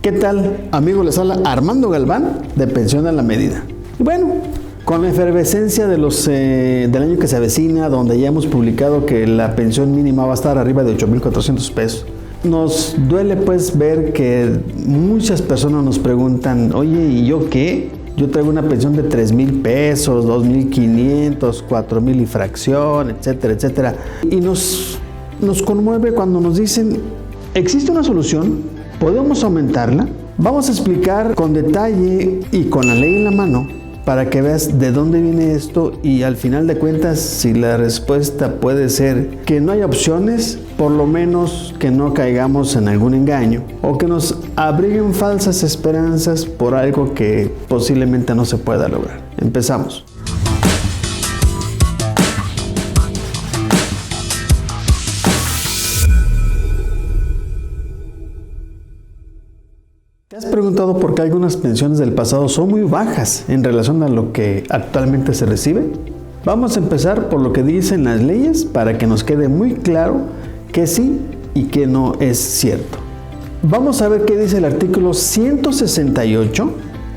¿Qué tal, amigos? Les habla Armando Galván de Pensión a la Medida. Y bueno, con la efervescencia del año que se avecina, donde ya hemos publicado que la pensión mínima va a estar arriba de 8,400 pesos, nos duele pues ver que muchas personas nos preguntan, oye, ¿y yo qué? Yo traigo una pensión de 3,000 pesos, 2,500, 4,000 y fracción, etcétera, etcétera. Y nos conmueve cuando nos dicen, ¿existe una solución? ¿Podemos aumentarla? Vamos a explicar con detalle y con la ley en la mano para que veas de dónde viene esto y al final de cuentas, si la respuesta puede ser que no hay opciones, por lo menos que no caigamos en algún engaño o que nos abriguen falsas esperanzas por algo que posiblemente no se pueda lograr. Empezamos. ¿Te has preguntado por qué algunas pensiones del pasado son muy bajas en relación a lo que actualmente se recibe? Vamos a empezar por lo que dicen las leyes para que nos quede muy claro que sí y que no es cierto. Vamos a ver qué dice el artículo 168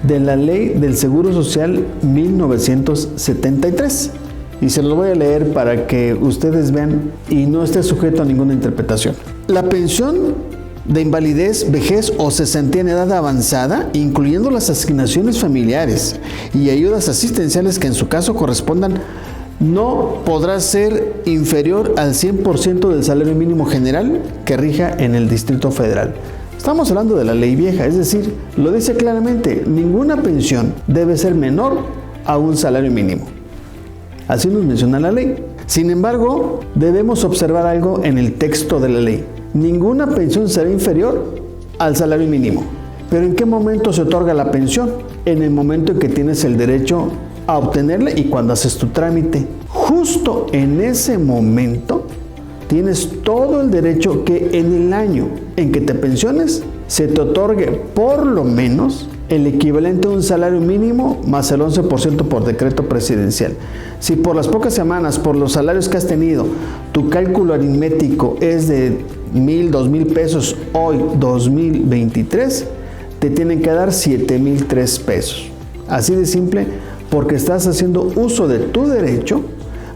de la Ley del Seguro Social 1973. Y se lo voy a leer para que ustedes vean y no esté sujeto a ninguna interpretación. La pensión de invalidez, vejez o cesantía en edad avanzada, incluyendo las asignaciones familiares y ayudas asistenciales que en su caso correspondan, no podrá ser inferior al 100% del salario mínimo general que rija en el Distrito Federal. Estamos hablando de la ley vieja, es decir, lo dice claramente, ninguna pensión debe ser menor a un salario mínimo. Así nos menciona la ley. Sin embargo, debemos observar algo en el texto de la ley. Ninguna pensión será inferior al salario mínimo. ¿Pero en qué momento se otorga la pensión? En el momento en que tienes el derecho a obtenerla y cuando haces tu trámite. Justo en ese momento tienes todo el derecho que en el año en que te pensiones se te otorgue por lo menos el equivalente a un salario mínimo más el 11% por decreto presidencial. Si por las pocas semanas, por los salarios que has tenido, tu cálculo aritmético es de 1,000, 2,000 pesos, hoy 2023, te tienen que dar 7,003 pesos. Así de simple, porque estás haciendo uso de tu derecho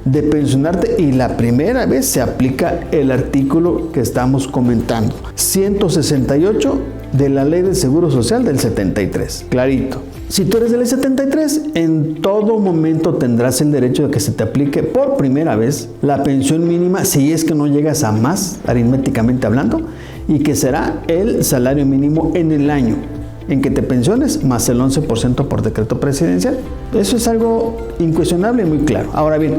de pensionarte y la primera vez se aplica el artículo que estamos comentando, 168 de la Ley del Seguro Social del 73, clarito. Si tú eres de la 73, en todo momento tendrás el derecho de que se te aplique por primera vez la pensión mínima, si es que no llegas a más, aritméticamente hablando, y que será el salario mínimo en el año en que te pensiones, más el 11% por decreto presidencial. Eso es algo incuestionable y muy claro. Ahora bien,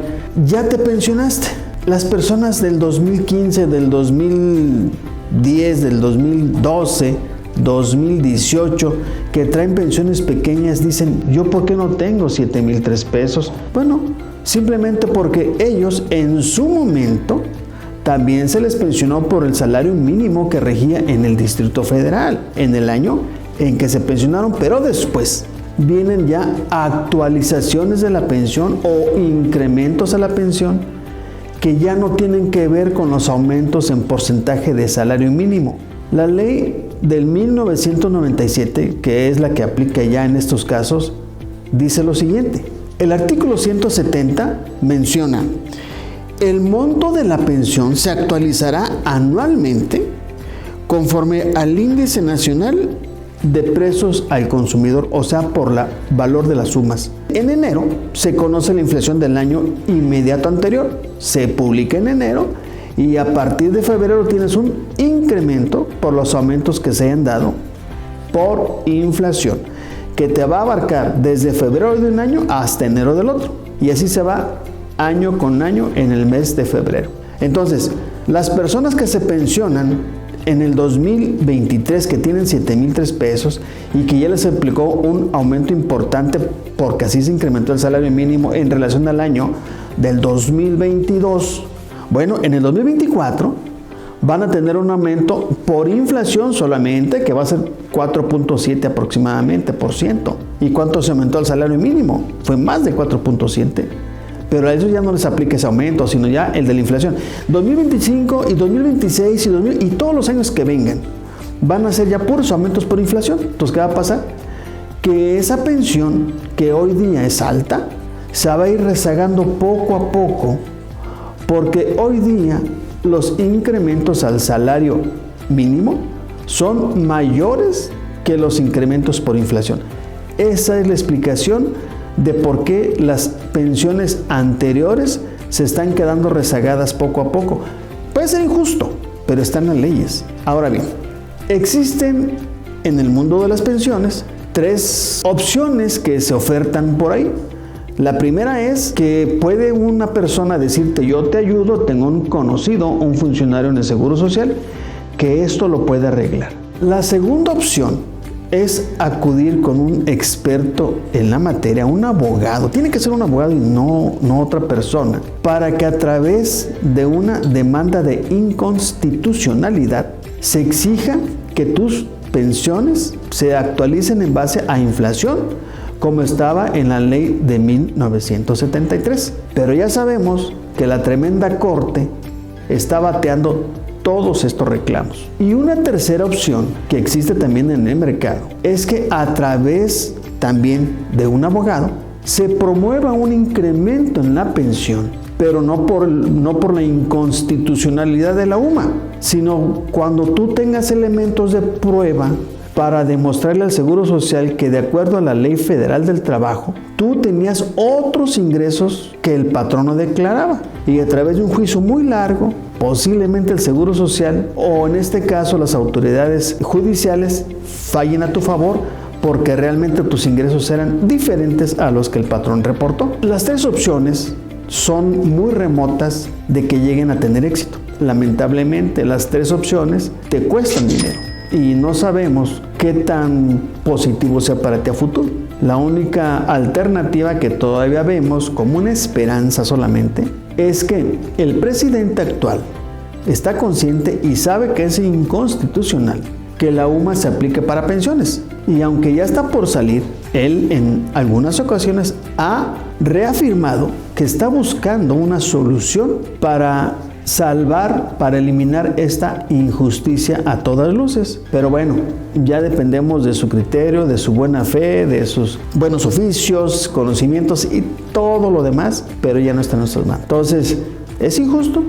ya te pensionaste. Las personas del 2015, del 2010, del 2012, 2018, que traen pensiones pequeñas, dicen, ¿yo por qué no tengo 7,003 pesos? Bueno, simplemente porque ellos en su momento también se les pensionó por el salario mínimo que regía en el Distrito Federal, en el año en que se pensionaron, pero después vienen ya actualizaciones de la pensión o incrementos a la pensión que ya no tienen que ver con los aumentos en porcentaje de salario mínimo. La ley del 1997, que es la que aplica ya en estos casos, dice lo siguiente. El artículo 170 menciona: el monto de la pensión se actualizará anualmente conforme al índice nacional de precios al consumidor, o sea, por el valor de las sumas. En enero se conoce la inflación del año inmediato anterior, se publica en enero y a partir de febrero tienes un incremento por los aumentos que se hayan dado por inflación, que te va a abarcar desde febrero de un año hasta enero del otro. Y así se va año con año en el mes de febrero. Entonces, las personas que se pensionan en el 2023, que tienen 7,003 pesos y que ya les aplicó un aumento importante porque así se incrementó el salario mínimo en relación al año del 2022, bueno, en el 2024 van a tener un aumento por inflación solamente, que va a ser 4.7 aproximadamente por ciento. ¿Y cuánto se aumentó el salario mínimo? Fue más de 4.7. Pero a ellos ya no les aplica ese aumento, sino ya el de la inflación. 2025 y 2026 y todos los años que vengan van a ser ya puros aumentos por inflación. Entonces, ¿qué va a pasar? Que esa pensión que hoy día es alta, se va a ir rezagando poco a poco, porque hoy día los incrementos al salario mínimo son mayores que los incrementos por inflación. Esa es la explicación de por qué las pensiones anteriores se están quedando rezagadas poco a poco. Puede ser injusto, pero están las leyes. Ahora bien, existen en el mundo de las pensiones 3 opciones que se ofertan por ahí. La primera es que puede una persona decirte: yo te ayudo, tengo un conocido, un funcionario en el Seguro Social, que esto lo puede arreglar. La segunda opción es acudir con un experto en la materia, un abogado. Tiene que ser un abogado y no otra persona, para que a través de una demanda de inconstitucionalidad se exija que tus pensiones se actualicen en base a inflación, como estaba en la ley de 1973. Pero ya sabemos que la tremenda corte está bateando todos estos reclamos. Y una tercera opción que existe también en el mercado es que a través también de un abogado se promueva un incremento en la pensión, pero no por la inconstitucionalidad de la UMA, sino cuando tú tengas elementos de prueba para demostrarle al Seguro Social que, de acuerdo a la Ley Federal del Trabajo, tú tenías otros ingresos que el patrón no declaraba. Y a través de un juicio muy largo, posiblemente el Seguro Social, o en este caso las autoridades judiciales, fallen a tu favor porque realmente tus ingresos eran diferentes a los que el patrón reportó. Las 3 opciones son muy remotas de que lleguen a tener éxito. Lamentablemente, las 3 opciones te cuestan dinero y no sabemos qué tan positivo sea para ti a futuro. La única alternativa que todavía vemos como una esperanza solamente es que el presidente actual está consciente y sabe que es inconstitucional que la UMA se aplique para pensiones. Y aunque ya está por salir, él en algunas ocasiones ha reafirmado que está buscando una solución para salvar, para eliminar esta injusticia a todas luces. Pero bueno, ya dependemos de su criterio, de su buena fe, de sus buenos oficios, conocimientos y todo lo demás, pero ya no está en nuestras manos. Entonces, ¿es injusto?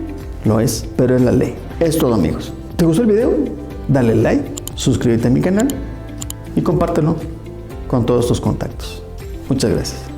Lo es, pero es la ley. Es todo, amigos. ¿Te gustó el video? Dale like, suscríbete a mi canal y compártelo con todos tus contactos. Muchas gracias.